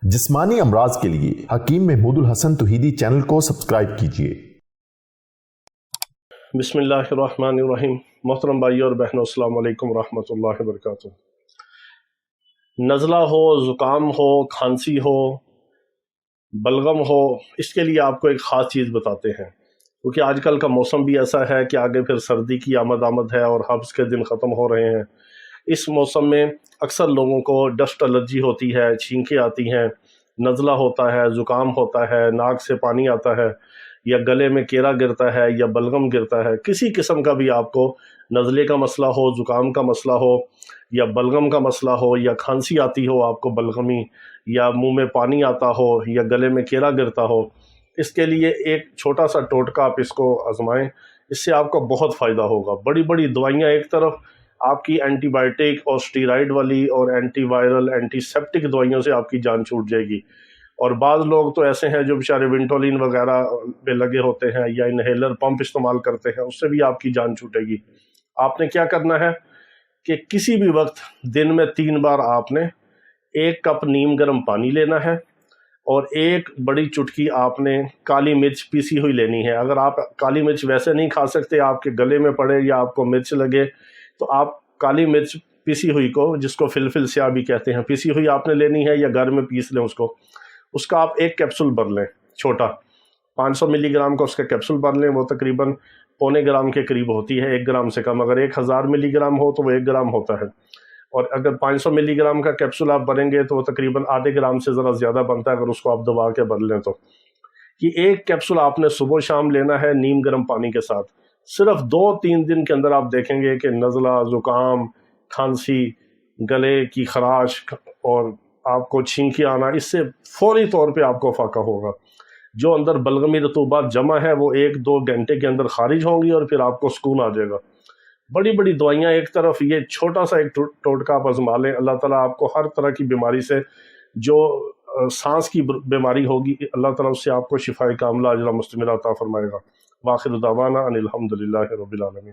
जिस्मानी अमराज के लिए हकीम महमूदुल हसन तौहीदी चैनल को सब्सक्राइब कीजिए। बिस्मिल्लाहिर्रहमानिर्रहीम। मोहतरम भाइयों और बहनों, अस्सलाम वालेकुम रहमतुल्लाहि व बरकातुहू। नज़ला हो, ज़ुकाम हो, खांसी हो, बलगम हो, इसके लिए आपको एक ख़ास चीज़ बताते हैं, क्योंकि आजकल का मौसम भी ऐसा है कि आगे फिर सर्दी की आमद है और हब्स के दिन ख़त्म हो रहे हैं। इस मौसम में अक्सर लोगों को डस्ट एलर्जी होती है, छींकें आती हैं, नज़ला होता है, ज़ुकाम होता है, नाक से पानी आता है, या गले में केरा गिरता है, या बलगम गिरता है। किसी किस्म का भी आपको नज़ले का मसला हो, ज़ुकाम का मसला हो, या बलगम का मसला हो, या खांसी आती हो आपको बलगमी, या मुंह में पानी आता हो, या गले में केरा गिरता हो, इसके लिए एक छोटा सा टोटका आप इसको आजमाएं। इससे आपको बहुत फ़ायदा होगा। बड़ी बड़ी दवाइयाँ एक तरफ, आपकी एंटीबायोटिक और स्टीराइड वाली और एंटीवायरल एंटीसेप्टिक दवाइयों से आपकी जान छूट जाएगी। और बाज़ लोग तो ऐसे हैं जो बेचारे विंटोलिन वगैरह पे लगे होते हैं या इनहेलर पंप इस्तेमाल करते हैं, उससे भी आपकी जान छूटेगी। आपने क्या करना है कि किसी भी वक्त दिन में 3 बार आपने 1 कप नीम गर्म पानी लेना है और 1 बड़ी चुटकी आपने काली मिर्च पीसी हुई लेनी है। अगर आप काली मिर्च वैसे नहीं खा सकते, आपके गले में पड़े या आपको मिर्च लगे, तो आप काली मिर्च पीसी हुई को, जिसको फिलफिल स्याह भी कहते हैं, पीसी हुई आपने लेनी है या घर में पीस लें उसको। उसका आप 1 कैप्सूल भर लें, छोटा 500 मिलीग्राम का उसका कैप्सूल भर लें। वो तकरीबन पौने ग्राम के करीब होती है, 1 ग्राम से कम। अगर 1000 मिलीग्राम हो तो वो 1 ग्राम होता है, और अगर 500 मिलीग्राम का कैप्सूल आप भरेंगे तो वो तकरीबन आधे ग्राम से ज़रा ज़्यादा बनता है, अगर उसको आप दबा के भर लें तो। कि 1 कैप्सूल आपने सुबह शाम लेना है नीम गर्म पानी के साथ। सिर्फ 2-3 दिन के अंदर आप देखेंगे कि नज़ला, ज़ुकाम, खांसी, गले की खराश और आपको छींकी आना, इससे फौरी तौर पे आपको फ़ाका होगा। जो अंदर बलगमी रतूबात जमा है वो 1-2 घंटे के अंदर खारिज होंगी और फिर आपको सुकून आ जाएगा। बड़ी बड़ी दवाइयाँ एक तरफ, ये छोटा सा एक टोटका आप आज़मा लें। अल्लाह ताला आपको हर तरह की बीमारी से, जो सांस की बीमारी होगी, अल्लाह ताला उससे आपको शिफाए कामिला अजला मुस्तमिला अता फरमाएगा। वाखिर दावाना अनिल हम्दुलिल्लाहि रब्बिल आलमीन।